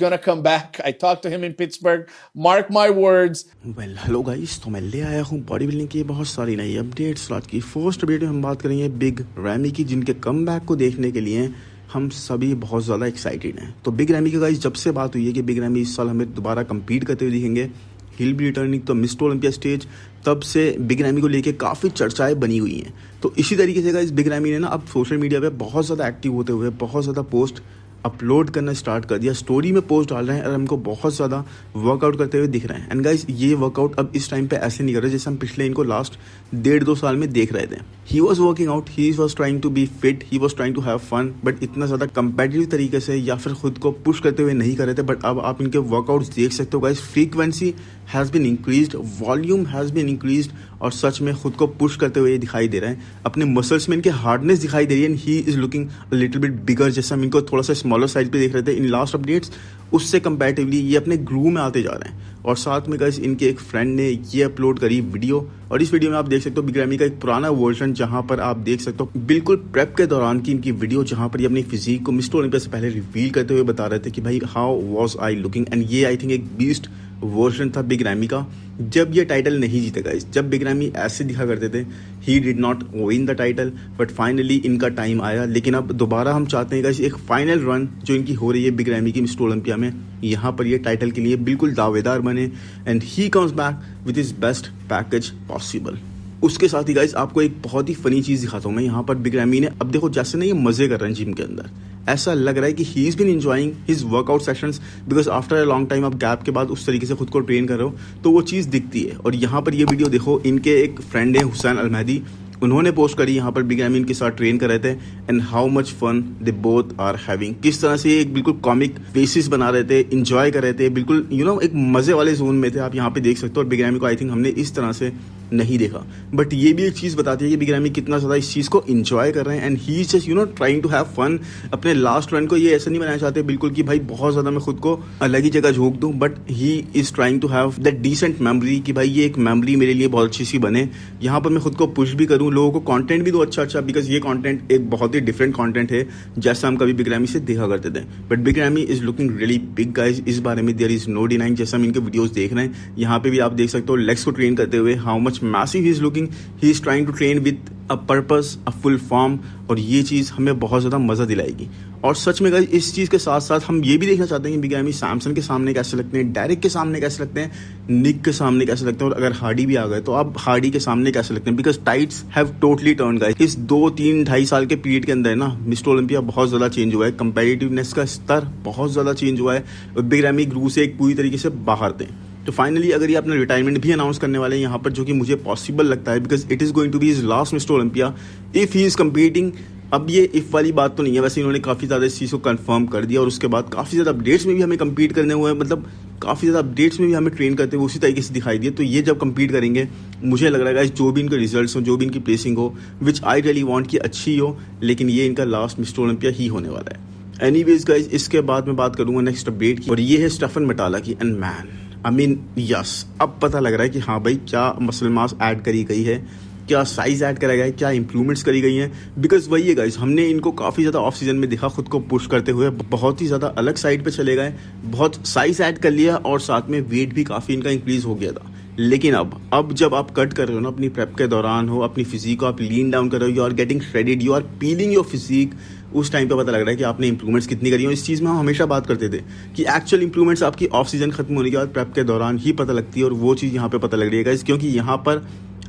gonna come back. I talked to him in Pittsburgh. Mark my words. Well hello guys, तो मैं ले आया हूँ बॉडी बिल्डिंग की बहुत सारी नई अपडेट्स। आज की फर्स्ट अपडेट में हम बात करेंगे बिग रैमी की, जिनके कमबैक को देखने के लिए हम सभी बहुत ज़्यादा एक्साइटेड हैं। तो बिग रैमी की गाइस जब से बात हुई है कि बिग रैमी इस साल हमें दोबारा कम्पीट करते हुए दिखेंगे, हिल बी रिटर्निंग तो मिस्टर ओलंपिया स्टेज, तब से बिग रैमी को लेके काफ़ी चर्चाएं बनी हुई हैं। तो इसी तरीके से गाइस बिग रैमी ने ना अब सोशल मीडिया पे बहुत ज़्यादा एक्टिव होते हुए बहुत ज़्यादा पोस्ट अपलोड करना स्टार्ट कर दिया, स्टोरी में पोस्ट डाल रहे हैं और हमको बहुत ज़्यादा वर्कआउट करते हुए दिख रहे हैं। एंड गाइस ये वर्कआउट अब इस टाइम पे ऐसे नहीं कर रहे जैसे हम पिछले इनको लास्ट 1.5-2 साल में देख रहे थे। He was working out, he was trying to be fit, he was trying to have fun, but इतना ज़्यादा कंपेटिटिव तरीके से या फिर खुद को पुश करते हुए नहीं कर रहे थे। बट अब आप इनके वर्कआउट्स देख सकते हो guys, frequency has been increased, volume has been increased, और सच में खुद को पुश करते हुए दिखाई दे रहे हैं। अपने मसल्स में इनके हार्डनेस दिखाई दे रही है and he is looking a little bit बिगर। जैसे हम इनको थोड़ा सा स्मॉलर साइज पे देख रहे थे इन लास्ट अपडेट्स, उससे कंपैरेटिवली ये अपने ग्रूव में आते जा रहे हैं। और साथ में गाइस इनके एक फ्रेंड ने ये अपलोड करी वीडियो, और इस वीडियो में आप देख सकते हो बिग रैमी का एक पुराना वर्जन, जहां पर आप देख सकते हो बिल्कुल प्रेप के दौरान की इनकी वीडियो, जहां पर ये अपनी फिजिक को मिस्टर ओलंपिया से पहले रिवील करते हुए बता रहे थे कि भाई how was I looking. And ये आई थिंक एक बीस्ट वर्जन था बिग रैमी का जब ये टाइटल नहीं जीते गाइस। जब बिग रैमी ऐसे दिखा करते थे, he did not win the title, but finally इनका टाइम आया। लेकिन अब दोबारा हम चाहते हैं गाइस एक फाइनल रन जो इनकी हो रही है बिग रैमी की मिस्टर ओलंपिया में, यहाँ पर ये टाइटल के लिए बिल्कुल दावेदार बने and he comes back with his best package possible. उसके साथ ही गाइस आपको एक बहुत ही फनी चीज़ दिखाता हूँ मैं। यहाँ पर बिग रैमी ने अब देखो जैसे ना ये मज़े कर रहे हैं जिम के अंदर, ऐसा लग रहा है कि he is been enjoying his workout sessions, because after a long time आप गैप के बाद उस तरीके से खुद को ट्रेन कर रहे हो तो वो चीज़ दिखती है। और यहाँ पर ये वीडियो देखो, इनके एक फ्रेंड है हुसैन अल महदी, उन्होंने पोस्ट करी यहाँ पर बिग रैमी इनके साथ ट्रेन कर रहे थे and how much fun they both are having. किस तरह से एक बिल्कुल कॉमिक फेसिस बना रहे थे, इंजॉय कर रहे थे, बिल्कुल एक मजे वाले जोन में थे। आप यहाँ पे देख सकते हो। और बिग रैमी को आई थिंक हमने इस तरह से नहीं देखा, बट ये भी एक चीज़ बताती है कि बिग रैमी कितना ज़्यादा इस चीज़ को इंजॉय कर रहे हैं and he is just trying to have fun. अपने लास्ट रन को ये ऐसा नहीं बनाना चाहते बिल्कुल कि भाई बहुत ज़्यादा मैं खुद को अलग ही जगह झोंक दूँ, but he is trying to have that decent memory कि भाई ये एक मेमोरी मेरे लिए बहुत अच्छी सी बने, यहाँ पर मैं खुद को पुश भी करूँ, लोगों को कॉन्टेंट भी दो अच्छा, बिकॉज ये कॉन्टेंट एक बहुत ही डिफरेंट कॉन्टेंट है जैसा हम कभी बिग रैमी से देखा करते थे। But big ramie is looking really big guys, इस बारे में देयर इज नो डिनाइंग। जैसा हम इनके वीडियोस देख रहे हैं, यहाँ पे भी आप देख सकते हो लेग्स को ट्रेन करते हुए how much massive he is looking. He is trying to train with a purpose, a full form, और ये चीज़ हमें बहुत ज़्यादा मज़ा दिलाएगी। और सच में गाइस इस चीज़ के साथ साथ हम ये भी देखना चाहते हैं कि बिग रैमी सैमसन के सामने कैसे लगते हैं, डेरिक के सामने कैसे लगते हैं, निक के सामने कैसे लगते हैं, और अगर हार्डी भी आ गए तो अब हार्डी के सामने कैसे लगते हैं, because tights have totally turn guys. इस 2-3-2.5 साल के पीरियड के अंदर ना मिस्टर ओलंपिया बहुत ज़्यादा चेंज हुआ है, कंपेटिटिवनेस का स्तर बहुत ज़्यादा चेंज हुआ है, और बिग रैमी ग्रू से एक पूरी तरीके से बाहर थे। तो फाइनली अगर ये अपना रिटायरमेंट भी अनाउंस करने वाले हैं यहाँ पर, जो कि मुझे पॉसिबल लगता है because it is going to be his last Mister Olympia if he is competing. अब ये इफ़ वाली बात तो नहीं है, वैसे इन्होंने काफ़ी ज़्यादा इस चीज़ को कंफर्म कर दिया, और उसके बाद काफ़ी ज़्यादा अपडेट्स में भी हमें कम्पीट करने हुए, मतलब काफ़ी ज़्यादा अपडेट्स में भी हमें ट्रेन करते हुए उसी तरीके से दिखाई दिए। तो ये जब कम्पीट करेंगे मुझे लग रहा है जो भी इनके रिजल्ट्स हो, जो भी इनकी प्लेसिंग हो, विच आई रियली वांट कि अच्छी हो, लेकिन ये इनका लास्ट मिस्टर ओलंपिया ही होने वाला है। एनीवेज गाइज इसके बाद मैं बात करूँगा नेक्स्ट अपडेट की, और ये है स्टेफन मेटाला की। And man I mean yes, अब पता लग रहा है कि हाँ भाई क्या मसल मास ऐड करी गई है, क्या साइज ऐड करा गया है, क्या इंप्रूवमेंट्स करी गई हैं। बिकॉज वही है गाइस, हमने इनको काफ़ी ज़्यादा ऑफ सीजन में देखा खुद को पुश करते हुए, बहुत ही ज़्यादा अलग साइड पे चले गए, बहुत साइज ऐड कर लिया, और साथ में वेट भी काफ़ी इनका इंक्रीज हो गया था। लेकिन अब जब आप कट कर रहे हो ना अपनी प्रेप के दौरान हो, अपनी फिजिक को आप लीन डाउन कर रहे हो, you are getting shredded, you are peeling your physique, उस टाइम पे पता लग रहा है कि आपने इंप्रूवमेंट्स कितनी करी हो। इस चीज़ में हम हमेशा बात करते थे कि एक्चुअल इंप्रूवमेंट्स आपकी ऑफ सीजन खत्म होने के बाद प्रेप के दौरान ही पता लगती है, और वो चीज़ यहाँ पे पता लग रही है गाइस, क्योंकि यहाँ पर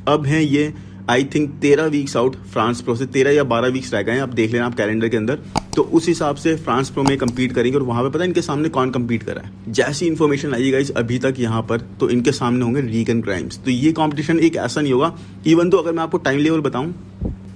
अब हैं ये I think 13 weeks out France pro से, 13 या 12 वीक्स रह गए हैं, आप देख लेना आप कैलेंडर के अंदर। तो उस हिसाब से फ्रांस प्रो में कम्पीट करेंगे, और वहाँ पे पता है इनके सामने कौन कम्पीट कर रहा है। जैसी इन्फॉर्मेशन आई गाइस अभी तक यहाँ पर, तो इनके सामने होंगे रीगन ग्राइम्स। तो ये कॉम्पिटिशन एक ऐसा नहीं होगा, इवन तो अगर मैं आपको टाइम लेवल बताऊँ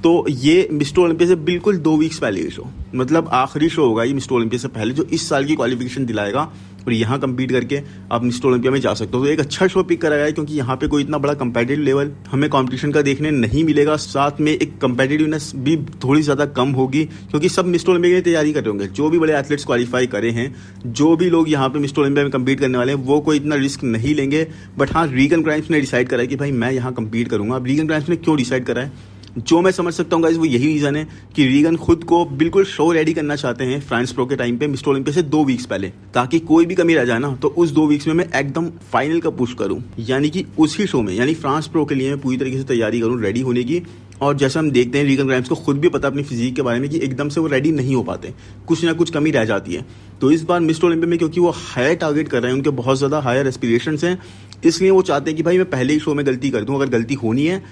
तो ये मिस्टर ओलंपिया से बिल्कुल 2 वीक्स पहले ये शो, मतलब आखिरी शो होगा ये मिस्टर ओलंपिया से पहले, जो इस साल की क्वालिफिकेशन दिलाएगा, और यहाँ कम्पीट करके आप मिस्टर ओलंपिया में जा सकते हो। तो एक अच्छा शो पिक करा गया है, क्योंकि यहाँ पे कोई इतना बड़ा कंपेटिटिव लेवल हमें कंपटीशन का देखने नहीं मिलेगा, साथ में एक कंपेटिटिवनेस भी थोड़ी ज़्यादा कम होगी, क्योंकि सब मिस्टर ओलंपिया की तैयारी कर रहे होंगे। जो भी बड़े एथलीट्स क्वालिफाई करे हैं, जो भी लोग यहाँ पे मिस्टर ओलंपिया में कम्पीट करने वाले हैं, वो कोई इतना रिस्क नहीं लेंगे। बट हाँ, रीगन ग्राइम्स ने डिसाइड करा है कि भाई मैं यहाँ कम्पीट करूँगा। अब रीगन ग्राइम्स ने क्यों डिसाइड करा है, जो मैं समझ सकता हूँ गाइस वो यही रीज़न है कि रीगन खुद को बिल्कुल शो रेडी करना चाहते हैं फ्रांस प्रो के टाइम पे मिस्टर ओलंपिया से 2 वीक्स पहले, ताकि कोई भी कमी रह जाए ना तो उस 2 वीक्स में मैं एकदम फाइनल का पुश करूँ, यानी कि उसी शो में, यानी फ्रांस प्रो के लिए मैं पूरी तरीके से तैयारी करूँ रेडी होने की। और जैसा हम देखते हैं रीगन ग्राइम्स को खुद भी पता अपनी फिजिक के बारे में कि एकदम से वो रेडी नहीं हो पाते, कुछ ना कुछ कमी रह जाती है। तो इस बार मिस्टर ओलंपिया में क्योंकि वो हायर टारगेट कर रहे हैं, उनके बहुत ज़्यादा हायर एस्पिरेशंस हैं, इसलिए वो चाहते हैं कि भाई मैं पहले ही शो में गलती कर दूँ, अगर गलती होनी है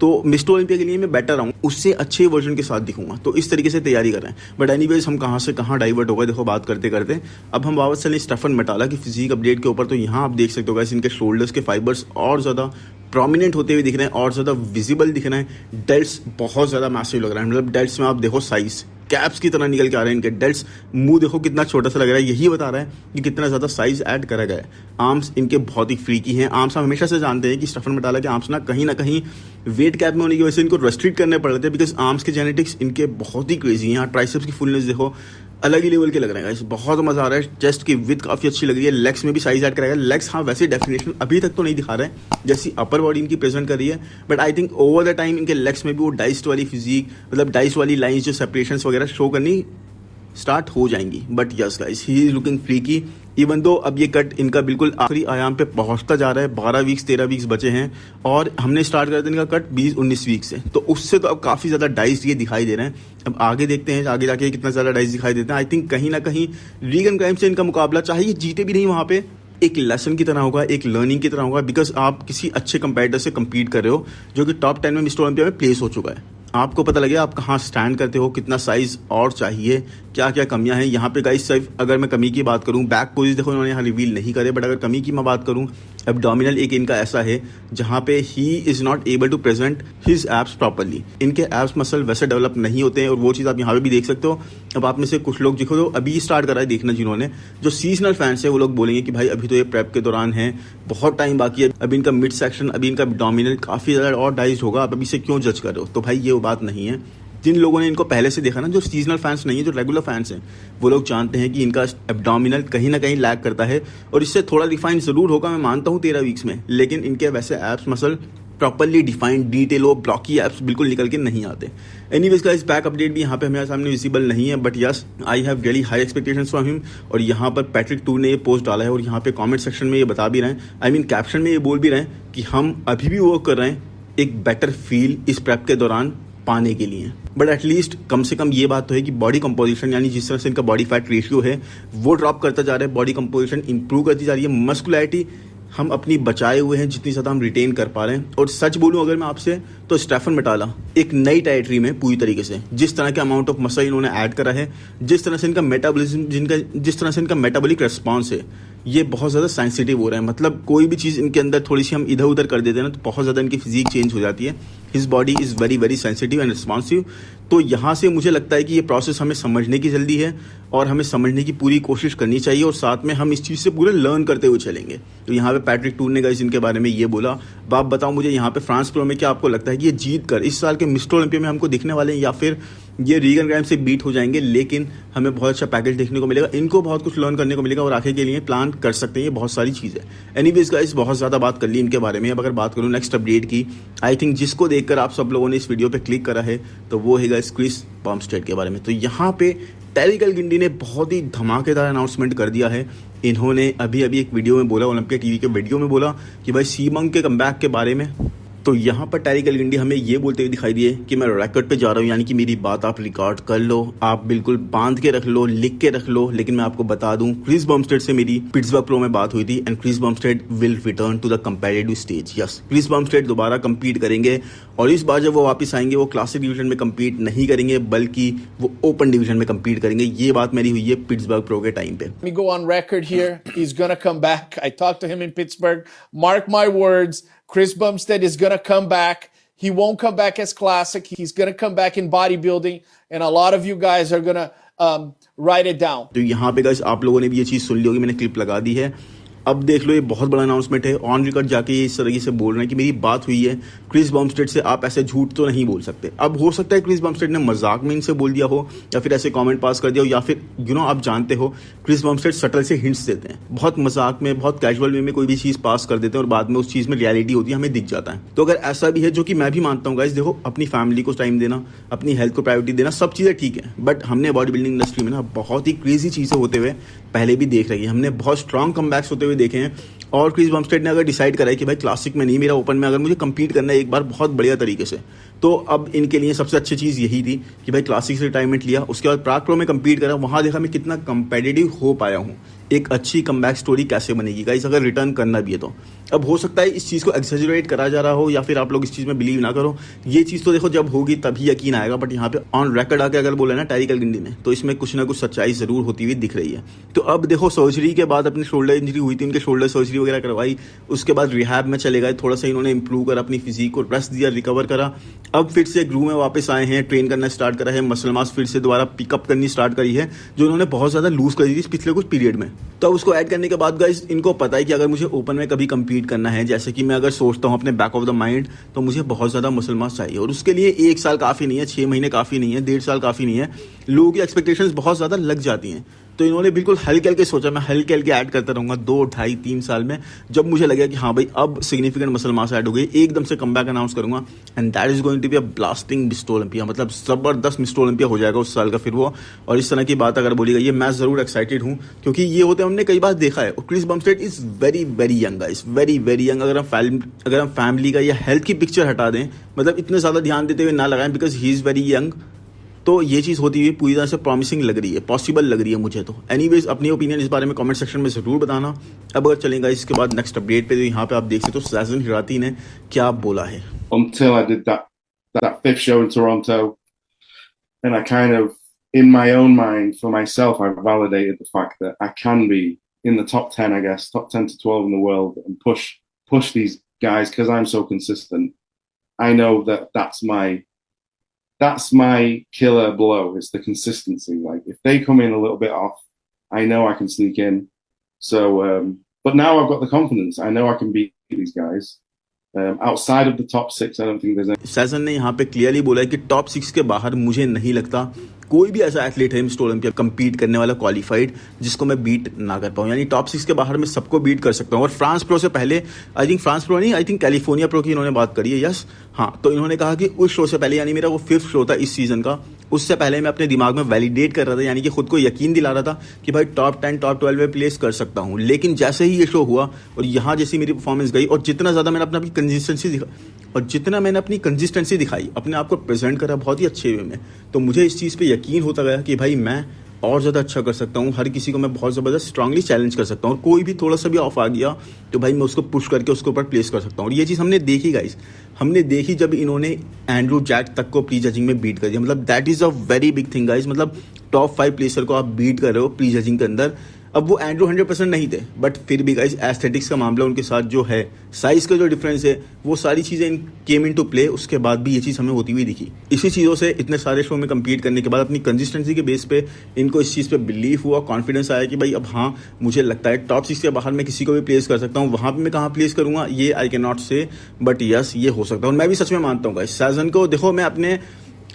तो मिस्टर ओलंपिया के लिए मैं बेटर आऊँ, उससे अच्छे वर्जन के साथ दिखूंगा। तो इस तरीके से तैयारी कर रहे हैं। बट एनीवेज हम कहाँ से कहाँ डाइवर्ट हो गए देखो बात करते करते। अब हम वापस चलें स्टेफन मेटाला की फिजिक अपडेट के ऊपर। तो यहाँ आप देख सकते हो गाइस इनके शोल्डर्स के फाइबर्स और ज़्यादा प्रोमिनेंट होते हुए दिख रहे हैं और ज़्यादा विजिबल दिख रहे हैं। डेल्ट्स बहुत ज़्यादा मैसिव लग रहा है, मतलब डेल्ट्स में आप देखो साइज कैप्स की तरह निकल के आ रहे हैं इनके डेल्ट्स। मुंह देखो कितना छोटा सा लग रहा है, यही बता रहा है कि कितना ज़्यादा साइज ऐड करा गया है। आर्म्स इनके बहुत ही फ्रीकी हैं। आर्म्स हम हमेशा से जानते हैं कि स्टेफन मेटाला के आर्म्स ना कहीं वेट कैप में होने की वजह से इनको रेस्ट्रिक्ट करने पड़ते हैं, बिकॉज आर्म्स के जेनेटिक्स इनके बहुत ही क्रेजी हैं। यहाँ ट्राइसेप्स की फुलनेस देखो अलग ही लेवल के लग रहे हैं, बहुत मजा आ रहा है। चेस्ट की विथ काफी अच्छी लग रही है। लेग्स में भी साइज ऐड कराएगा। लेग्स हाँ वैसे डेफिनेशन अभी तक तो नहीं दिखा रहे हैं जैसी अपर बॉडी इनकी प्रेजेंट कर रही है, but I think over the time इनके लेग्स में भी वो डाइस्ड वाली फिजिक, मतलब डाइस वाली लाइंस जो सेपरेशन वगैरह शो करनी स्टार्ट हो जाएंगी। But yes guys he is looking freaky, even though अब ये कट इनका बिल्कुल आखिरी आयाम पे पहुंचता जा रहा है। 12 वीक्स 13 वीक्स बचे हैं और हमने स्टार्ट कर दिया इनका कट 20-19 वीक से, तो उससे तो अब काफ़ी ज़्यादा डाइस ये दिखाई दे रहे हैं। अब आगे देखते हैं आगे जाके कितना ज़्यादा डाइस दिखाई देते हैं। आई थिंक कहीं ना कहीं रीगन ग्राइम्स से इनका मुकाबला, चाहे ये जीते भी नहीं वहाँ पे, एक लेसन की तरह होगा, एक लर्निंग की तरह होगा, बिकॉज आप किसी अच्छे कंपेटिटर से कम्पीट कर रहे हो जो कि टॉप 10 में मिस्टर ओलंपिया में प्लेस हो चुका है। आपको पता लगे आप कहाँ स्टैंड करते हो, कितना साइज और चाहिए, क्या क्या कमियां हैं। यहाँ पे गाइस सिर्फ अगर मैं कमी की बात करूँ, बैक पोज देखो इन्होंने यहाँ रिवील नहीं करे, बट अगर कमी की मैं बात करूँ, एब्डोमिनल एक इनका ऐसा है जहाँ पे he is not able to present his abs properly. इनके एब्स मसल वैसे डेवलप नहीं होते हैं और वो चीज़ आप यहाँ पे भी देख सकते हो। अब आप में से कुछ लोग देखो तो अभी स्टार्ट करा है देखना, जिन्होंने जो सीजनल फैंस है वो लोग बोलेंगे कि भाई अभी तो ये प्रेप के दौरान है, बहुत टाइम बाकी है, अभी इनका मिड सेक्शन, अभी इनका एब्डोमिनल काफ़ी ज़्यादा और डाइज होगा, आप अभी से क्यों जज कर रहे हो। तो भाई ये बात नहीं है। जिन लोगों ने इनको पहले से देखा ना, जो सीजनल फैंस नहीं है, जो रेगुलर फैंस हैं, वो लोग जानते हैं कि इनका एब्डोमिनल कहीं ना कहीं लैग करता है और इससे थोड़ा डिफाइन ज़रूर होगा, मैं मानता हूँ 13 वीक्स में, लेकिन इनके वैसे abs muscle properly defined detail और ब्लॉकी एप्स बिल्कुल निकल के नहीं आते। एनीवेज का इस बैक अपडेट भी यहाँ पे हमारे सामने विजिबल नहीं है, but yes I have really high expectations from him. और यहाँ पर पैट्रिक टूर ने ये पोस्ट डाला है और यहाँ पे कमेंट सेक्शन में ये बता भी रहे हैं, आई मीन कैप्शन में ये बोल भी रहे हैं कि हम अभी भी वर्क कर रहे हैं एक बेटर फील इस प्रेप के दौरान पाने के लिए। बट एटलीस्ट कम से कम ये बात तो है कि बॉडी कंपोजिशन, यानी जिस तरह से इनका बॉडी फैट रेशियो है वो ड्रॉप करता जा रहा है, बॉडी कंपोजिशन इंप्रूव करती जा रही है, मस्कुलैरिटी हम अपनी बचाए हुए हैं, जितनी ज़्यादा हम रिटेन कर पा रहे हैं। और सच बोलूं अगर मैं आपसे, तो स्टेफन मेटाला एक नई टेरिटरी में पूरी तरीके से, जिस तरह के अमाउंट ऑफ मसल इन्होंने ऐड करा है, जिस तरह से इनका मेटाबॉलिज्म, जिस तरह से इनका मेटाबॉलिक रिस्पॉन्स है, ये बहुत ज़्यादा सेंसिटिव हो रहा है। मतलब कोई भी चीज़ इनके अंदर थोड़ी सी हम इधर उधर कर देते हैं ना, तो बहुत ज़्यादा इनकी फिजिक चेंज हो जाती है। His body is very very sensitive and responsive. तो यहाँ से मुझे लगता है कि ये प्रोसेस हमें समझने की जल्दी है और हमें समझने की पूरी कोशिश करनी चाहिए, और साथ में हम इस चीज़ से पूरे लर्न करते हुए चलेंगे। तो यहाँ पे पैट्रिक टूर ने गाइस इनके बारे में ये बोला। अब आप बताओ मुझे यहाँ पे फ्रांस प्रो में क्या आपको लगता है कि ये जीत कर इस साल के मिस्टर ओलंपिया में हमको दिखने वाले हैं, या फिर ये रीगन ग्राइम्स से बीट हो जाएंगे, लेकिन हमें बहुत अच्छा पैकेज देखने को मिलेगा, इनको बहुत कुछ लर्न करने को मिलेगा और आगे के लिए प्लान कर सकते हैं। ये बहुत सारी चीज़ है। एनीवेज गाइस बहुत ज़्यादा बात कर ली इनके बारे में। अब अगर बात करूँ नेक्स्ट अपडेट की, आई थिंक जिसको देखकर आप सब लोगों ने इस वीडियो पे क्लिक करा है, तो वो है गाइस क्रिस बम्स्टेड के बारे में। तो यहाँ पे टेरिक गिंडी ने बहुत ही धमाकेदार अनाउंसमेंट कर दिया है। इन्होंने अभी एक वीडियो में बोला, ओलंपिया टीवी के वीडियो में बोला कि भाई सीमंग के कमबैक के बारे में। तो यहाँ पर टेरिक गिंडी हमें ये बोलते हुए दिखाई दिए कि मैं रिकॉर्ड पे जा रहा हूँ, यानी कि मेरी बात आप रिकॉर्ड कर लो, आप बिल्कुल बांध के रख लो, लिख के रख लो। लेकिन मैं आपको बता दूं, क्रिस बम्स्टेड से मेरी पिट्सबर्ग प्रो में बात हुई थी and Chris Bumstead will return to the competitive stage. Yes, Chris Bumstead दोबारा कंपीट करेंगे और इस बार जब वो वापस आएंगे वो क्लासिक डिवीजन में कंपीट नहीं करेंगे, बल्कि वो ओपन डिवीजन में कंपीट करेंगे। ये बात मेरी हुई है पिट्सबर्ग प्रो के टाइम पे। Let me go on record here. He's gonna come back. I talked to him in Pittsburgh. Mark my words. Chris Bumstead is gonna come back. He won't come back as classic. He's gonna come back in bodybuilding, and a lot of you guys are gonna write it down. तो यहाँ पे guys आप लोगों ने भी ये चीज़ सुन ली होगी, मैंने क्लिप लगा दी है। अब देख लो ये बहुत बड़ा अनाउंसमेंट है, ऑन रिकॉर्ड जाके ये इस तरीके से बोल रहे हैं कि मेरी बात हुई है क्रिस बमस्टेड से, आप ऐसे झूठ तो नहीं बोल सकते। अब हो सकता है क्रिस बमस्टेड ने मजाक में इनसे बोल दिया हो या फिर ऐसे कमेंट पास कर दिया हो, या फिर आप जानते हो क्रिस बमस्टेड सटल से हिंट्स देते हैं, बहुत मजाक में बहुत कैजुअल वे में कोई भी चीज पास कर देते हैं और बाद में उस चीज में रियलिटी होती है, हमें दिख जाता है। तो अगर ऐसा भी है, जो कि मैं भी मानता हूँ गाइस, देखो अपनी फैमिली को टाइम देना, अपनी हेल्थ को प्रायोरिटी देना, सब चीजें ठीक है, बट हमने बॉडी बिल्डिंग इंडस्ट्री में ना बहुत ही क्रेजी चीजें होते हुए पहले भी देख रही है, हमने बहुत स्ट्रॉन्ग कमबैक्स होते हुए देखे हैं। और क्रिस बमस्टेड ने अगर डिसाइड करा है कि भाई क्लासिक में नहीं, मेरा ओपन में अगर मुझे compete करना है एक बार बहुत बढ़िया तरीके से, तो अब इनके लिए सबसे अच्छी चीज़ यही थी कि भाई क्लासिक से रिटायरमेंट लिया, उसके बाद प्राग प्रो में compete करा, वहाँ देखा मैं कितना कंपेटिटिव हो पाया हूँ। एक अच्छी कमबैक स्टोरी कैसे बनेगी गाइस अगर रिटर्न करना भी है तो। अब हो सकता है इस चीज़ को एक्सेजरेट करा जा रहा हो या फिर आप लोग इस चीज़ में बिलीव ना करो, ये चीज़ तो देखो जब होगी तभी यकीन आएगा, बट यहाँ पे ऑन रिकॉर्ड आके अगर बोले ना टैरिक एल गिंडी ने, तो इसमें कुछ ना कुछ सच्चाई जरूर होती हुई दिख रही है। तो अब देखो सर्जरी के बाद अपनी शोल्डर इंजरी हुई थी, उनके शोल्डर सर्जरी वगैरह करवाई, उसके बाद रिहैब में चले गए, थोड़ा सा इन्होंने इंप्रूव करा, अपनी फिजिक को रेस्ट दिया, रिकवर करा, अब फिर से ग्रू में वापस आए हैं, ट्रेन करना स्टार्ट करा है, मसल मास फिर से दोबारा पिकअप करनी स्टार्ट करी है, जो उन्होंने बहुत ज़्यादा लूज कर दी थी पिछले कुछ पीरियड में। तो अब उसको ऐड करने के बाद गाइस इनको पता है कि अगर मुझे ओपन में कभी compete करना है, जैसे कि मैं अगर सोचता हूँ अपने बैक ऑफ द माइंड, तो मुझे बहुत ज़्यादा मसल मास चाहिए, और उसके लिए 1 साल काफ़ी नहीं है, 6 महीने काफ़ी नहीं है, 1.5 साल काफ़ी नहीं है, लोगों की एक्सपेक्टेशंस बहुत ज़्यादा लग जाती हैं। तो इन्होंने बिल्कुल हल्के हल्के सोचा, मैं हल्के हल्के ऐड करता रहूँगा 2, 2.5, 3 साल में, जब मुझे लगेगा कि हाँ भाई अब सिग्निफिकेंट मसल मास ऐड हो गई, एकदम से कमबैक अनाउंस करूँगा, and that is going to be a blasting Mister Olympia, मतलब ज़बरदस्त मिस्टर ओलंपिया हो जाएगा उस साल का फिर वो। और इस तरह की बात अगर बोली गई है, मैं ज़रूर एक्साइटेड हूँ, क्योंकि ये होते हमने कई बार देखा है। और Chris Bumstead is very very young guys, very very young. अगर हम फैमिली का या हेल्थ की पिक्चर हटा दें, मतलब इतने ज़्यादा ध्यान देते हुए ना लगाएं, because he is very young, तो ये चीज़ होती हुई पूरी तरह से प्रॉमिसिंग लग रही है, पॉसिबल लग रही है मुझे तो। एनीवेज अपनी ओपिनियन इस बारे में कमेंट सेक्शन में ज़रूर बताना। अब अगर चलेगा इसके बाद नेक्स्ट अपडेट पे, तो यहाँ पे आप देख सकते हो साजन हिराती ने क्या बोला है। Until I did that 5th show in Toronto, and I kind of, in my own mind, for myself, I validated the fact that I can be in the top 10, I guess, top 10 to 12 in the world, and push these guys because I'm so consistent. I know that's my killer blow, is the consistency. Like if they come in a little bit off, I know I can sneak in. So, but now I've got the confidence. I know I can beat these guys. Outside of the top 6, I don't think there's any. सैजन ने यहाँ पे clearly बोला है कि top 6 के बाहर मुझे नहीं लगता कोई भी ऐसा एथलीट है मिस्टर ओलंपिया compete करने वाला क्वालिफाइड जिसको मैं बीट ना कर पाऊँ, यानी टॉप 6 के बाहर मैं सबको बीट कर सकता हूँ। और फ्रांस प्रो से पहले, आई थिंक कैलिफोर्निया प्रो की इन्होंने बात करी है, यस हाँ, तो इन्होंने कहा कि उस शो से पहले, यानी मेरा वो 5th शो था इस सीजन का, उससे पहले मैं अपने दिमाग में वैलिडेट कर रहा था, यानी कि खुद को यकीन दिला रहा था कि भाई टॉप 10 टॉप 12 में प्लेस कर सकता हूँ। लेकिन जैसे ही ये शो हुआ और यहाँ जैसी मेरी परफॉर्मेंस गई, और जितना ज़्यादा मैंने अपनी कंसिस्टेंसी दिखाई, अपने आप को प्रेजेंट करा बहुत ही अच्छे वे में, तो मुझे इस चीज़ पे यकीन होता गया कि भाई मैं और ज़्यादा अच्छा कर सकता हूँ, हर किसी को मैं बहुत ज़बरदस्त स्ट्रांगली चैलेंज कर सकता हूँ, और कोई भी थोड़ा सा भी ऑफ आ गया तो भाई मैं उसको पुश करके उसके ऊपर प्लेस कर सकता हूँ। और ये चीज़ हमने देखी गाइस, हमने देखी जब इन्होंने एंड्रू जैक तक को प्री जजिंग में बीट कर दिया, मतलब that is a very big thing guys, मतलब टॉप 5 प्लेसर को आप बीट कर रहे हो प्री जजिंग के अंदर। अब वो एंड्रू 100% नहीं थे, बट फिर भी गाइस एस्थेटिक्स का मामला उनके साथ जो है, साइज का जो डिफरेंस है, वो सारी चीज़ें केम इन टू प्ले, उसके बाद भी ये चीज़ हमें होती हुई दिखी। इसी चीज़ों से इतने सारे शो में compete करने के बाद अपनी कंसिस्टेंसी के बेस पे इनको इस चीज़ पे बिलीव हुआ, कॉन्फिडेंस आया कि भाई अब हाँ मुझे लगता है टॉप 6 के बाहर मैं किसी को भी प्लेस कर सकता हूँ। वहाँ पर मैं कहाँ प्लेस करूँगा ये आई कैन नॉट से, बट यस ये हो सकता है। और मैं भी सच में मानता हूँ गाइस साजन को, देखो मैं अपने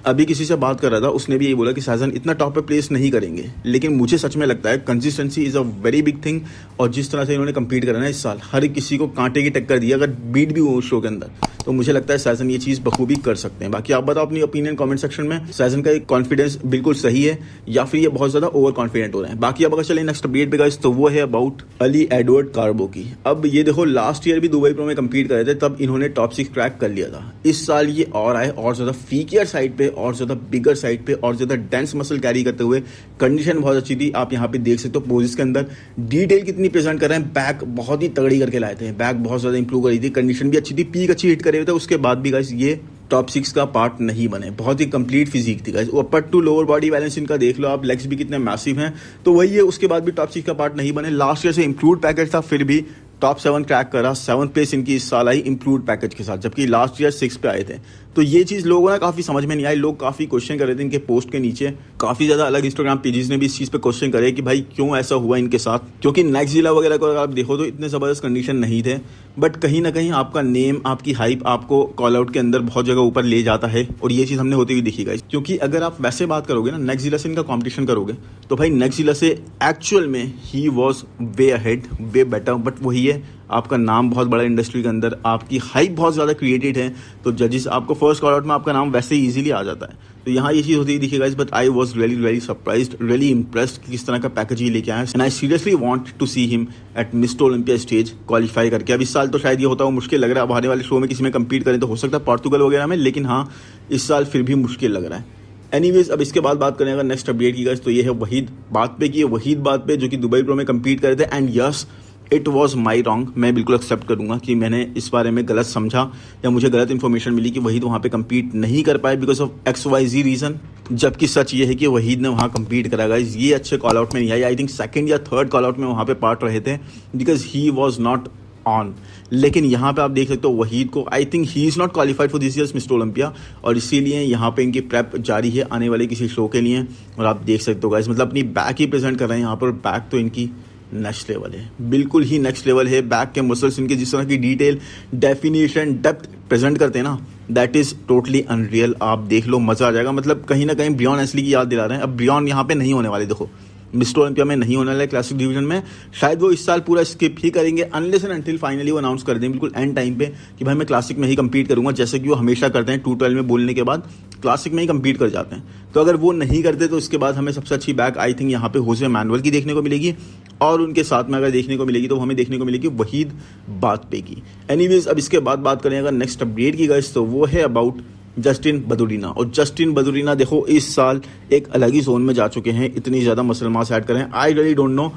अभी किसी से बात कर रहा था, उसने भी यही बोला कि साजन इतना टॉप पे प्लेस नहीं करेंगे, लेकिन मुझे सच में लगता है consistency is a very big thing. और जिस तरह से इन्होंने compete करा ना इस साल, हर किसी को कांटे की टक्कर दी, अगर बीट भी हो उस शो के अंदर, तो मुझे लगता है साजन ये चीज़ बखूबी कर सकते हैं। बाकी आप बताओ अपनी ओपिनियन कमेंट सेक्शन में, साजन का एक कॉन्फिडेंस बिल्कुल सही है या फिर ये बहुत ज़्यादा ओवर कॉन्फिडेंट हो रहे हैं। बाकी अब अगर चले नेक्स्ट अपडेट पे गाइस, तो वो है अबाउट अली एडवर्ड कार्बो की। अब ये देखो लास्ट ईयर भी दुबई प्रो में compete कर रहे थे, तब इन्होंने टॉप 6 क्रैक कर लिया था। इस साल ये और आए और ज़्यादा फीकियर साइड पे, और ज़्यादा बिगर साइड पे, और ज्यादा डेंस मसल कैरी करते हुए, कंडीशन बहुत अच्छी थी। आप यहाँ पे देख सकते हो पोजेस के अंदर डिटेल कितनी प्रेजेंट कर रहे हैं, बैक बहुत ही तगड़ी करके लाए थे, बैक बहुत ज्यादा इंप्रूव करी थी, कंडीशन भी अच्छी थी, पीक अच्छी हिट करे हुए थे। उसके बाद भी गाइस ये टॉप 6 का पार्ट नहीं बने, बहुत ही कंप्लीट फिजिक थी guys. Upper two lower body balance इनका देख लो आप, लेग्स भी कितने मैसिव हैं, तो वही है, उसके बाद भी टॉप 6 का पार्ट नहीं बने। लास्ट ईयर से इंप्रूव्ड पैकेज था, फिर भी टॉप 7 क्रैक करा, 7th प्लेस इनकी इस साल आई इंप्रूव्ड पैकेज के साथ, जबकि लास्ट ईयर 6 पे आए थे। तो तो ये चीज़ लोगों को ना काफ़ी समझ में नहीं आई, लोग काफ़ी क्वेश्चन कर रहे थे इनके पोस्ट के नीचे, काफ़ी ज़्यादा अलग इंस्टाग्राम पेजेस ने भी इस चीज़ पे क्वेश्चन करे कि भाई क्यों ऐसा हुआ इनके साथ, क्योंकि नेक्स्टजिला वगैरह को अगर आप देखो तो इतने ज़बरदस्त कंडीशन नहीं थे, बट कहीं ना कहीं आपका नेम, आपकी हाइप आपको कॉल आउट के अंदर बहुत जगह ऊपर ले जाता है, और ये चीज़ हमने होती हुई दिखी गाइस। क्योंकि अगर आप वैसे बात करोगे ना नेक्स्टजिला से इनका कॉम्पिटिशन करोगे तो भाई नेक्स्टजिला से एक्चुअल में he was way ahead, way better, but वही है आपका नाम बहुत बड़ा इंडस्ट्री के अंदर, आपकी हाइप बहुत ज़्यादा क्रिएटेड है, तो जजेस आपको फर्स्ट कॉल आउट में आपका नाम वैसे ही इजीली आ जाता है। तो यहाँ ये चीज़ होती है दिखेगा, but I was really surprised, really impressed कि किस तरह का पैकेज ये लेके आया, and I seriously want to see him at Mister Olympia stage qualify करके। अब इस साल तो शायद ये होता हो मुश्किल लग रहा है, अब आने वाले शो में किसी में कम्पीट करें तो हो सकता है पोर्तुगल वगैरह में, लेकिन हाँ इस साल फिर भी मुश्किल लग रहा है। एनीवेज, अब इसके बाद बात करें अगर नेक्स्ट अपडेट की गाइस, तो ये है वहीद बात पे की, वहीद बात पे जो कि दुबई प्रो में कम्पीट कर रहे थे, and yes it was my wrong. मैं बिल्कुल एक्सेप्ट करूंगा कि मैंने इस बारे में गलत समझा या मुझे गलत इन्फॉर्मेशन मिली कि वहीद वहाँ पे कम्पीट नहीं कर पाए बिकॉज ऑफ XYZ रीजन, जबकि सच ये है कि वहीद ने वहाँ कम्पीट करा गाइस। ये अच्छे कॉल आउट में नहीं आई, आई थिंक सेकंड या थर्ड कॉल आउट में वहाँ पे पार्ट रहे थे because he was not on. लेकिन यहाँ पे आप देख सकते हो वहीद को, I think he is not qualified for this years mister Olympia, और इसीलिए यहाँ पे इनकी प्रेप जारी है आने वाले किसी शो के लिए। और आप देख सकते हो गाइस, मतलब अपनी बैक ही प्रेजेंट कर रहे हैं यहाँ पर, बैक तो इनकी नेक्स्ट लेवल है, बिल्कुल ही नेक्स्ट लेवल है। बैक के मसल्स इनके जिस तरह की डिटेल, डेफिनेशन, डेप्थ प्रेजेंट करते हैं ना, दैट इज टोटली अनरियल। आप देख लो, मजा आ जाएगा। मतलब कहीं ना कहीं ब्रियॉन एस्ली की याद दिला रहे हैं। अब ब्रियॉन यहाँ पे नहीं होने वाले, देखो मिस्टर ओलंपिया में नहीं होने वाला है क्लासिक डिवीजन में, शायद वो इस साल पूरा स्किप ही करेंगे अनलेस एंड अनटिल फाइनली वो अनाउंस कर दें बिल्कुल एंड टाइम पे कि भाई मैं क्लासिक में ही कम्पीट करूंगा, जैसे कि वो हमेशा करते हैं 212 में बोलने के बाद क्लासिक में ही कम्पीट कर जाते हैं। तो अगर वो नहीं करते तो इसके बाद हमें सबसे अच्छी बैक आई थिंक यहाँ पे होसे मैनुअल की देखने को मिलेगी, और उनके साथ में अगर देखने को मिलेगी तो हमें देखने को मिलेगी वहीद बात पे की। एनीवेज, अब इसके बाद बात करें अगर नेक्स्ट अपडेट की गाइस, तो वो है अबाउट जस्टिन बदुरीना। और जस्टिन बदुरीना देखो इस साल एक अलग ही जोन में जा चुके हैं, इतनी ज़्यादा मसल मास ऐड कर रहे हैं। आई रियली डोंट नो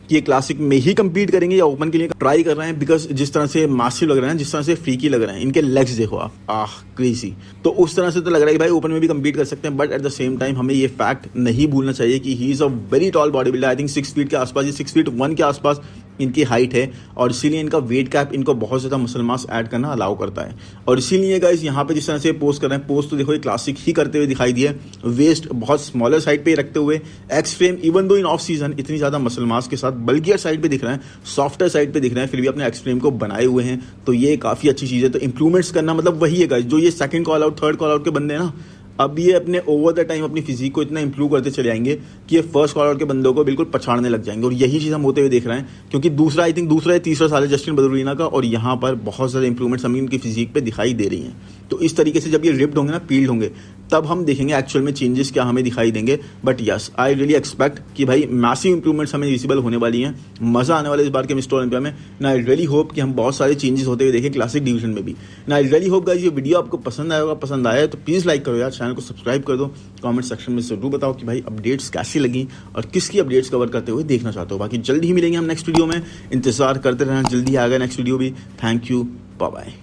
कि ये क्लासिक में ही कम्पीट करेंगे या ओपन के लिए ट्राई कर रहे हैं, बिकॉज जिस तरह से मासिव लग रहे हैं, जिस तरह से फ्रीकी लग रहे हैं, इनके लेग्स देखो आप, क्रेजी। तो उस तरह से तो लग रहा है कि भाई ओपन में भी कम्पीट कर सकते हैं, but at the same time हमें ये फैक्ट नहीं भूलना चाहिए कि he is a very tall body builder. I think 6 feet के आसपास, ये 6 फीट 1 के आसपास इनकी हाइट है, और इसीलिए इनका वेट कैप इनको बहुत ज़्यादा मसल मास ऐड करना अलाउ करता है। और इसीलिए गाइस यहाँ पे जिस तरह से पोस्ट कर रहे हैं, पोस्ट तो देखो ये क्लासिक ही करते हुए दिखाई दिए, वेस्ट बहुत स्मॉलर साइड पे रखते हुए, एक्स फ्रेम इवन दो इन ऑफ सीजन इतनी ज़्यादा मसल मास के साथ बल्कियर साइड पे दिख रहे हैं, सॉफ्टर साइड पे दिख रहे हैं, फिर भी अपने एक्स फ्रेम को बनाए हुए हैं, तो ये काफ़ी अच्छी चीज़ है। तो इंप्रूवमेंट्स करना मतलब वही है गाइस, जो ये second call out, third call out के बंदे हैं ना, अब ये अपने ओवर द टाइम अपनी फिजिक को इतना इंप्रूव करते चले जाएंगे कि ये फर्स्ट कॉल आउट के बंदों को बिल्कुल पछाड़ने लग जाएंगे, और यही चीज़ हम होते हुए देख रहे हैं। क्योंकि दूसरा या तीसरा साल है जस्टिन बदुरीना का, और यहाँ पर बहुत ज़्यादा इंप्रूवमेंट्स हमें इनकी फिजिक पे दिखाई दे रही हैं। तो इस तरीके से जब ये रिप्ड होंगे ना, पील्ड होंगे, तब हम देखेंगे एक्चुअल में चेंजेस क्या हमें दिखाई देंगे। But yes, I really expect कि भाई मैसिव इंप्रूवमेंट्स हमें विजिबल होने वाली हैं, मज़ा आने वाला इस बार के मिस्टर ओलंपिया में। ना आई रियली होप कि हम बहुत सारे चेंजेस होते हुए देखें क्लासिक डिवीजन में भी। ना आई रियली होप गाइस ये वीडियो आपको पसंद आएगा, पसंद आया तो प्लीज़ लाइक करो यार, चैनल को सब्सक्राइब कर दो, कमेंट सेक्शन में जरूर बताओ कि भाई अपडेट्स कैसी लगी और किसकी अपडेट्स कवर करते हुए देखना चाहते हो। बाकी जल्दी ही मिलेंगे हम नेक्स्ट वीडियो में, इंतजार करते रहना, जल्दी आ गया नेक्स्ट वीडियो भी। Thank you, bye bye.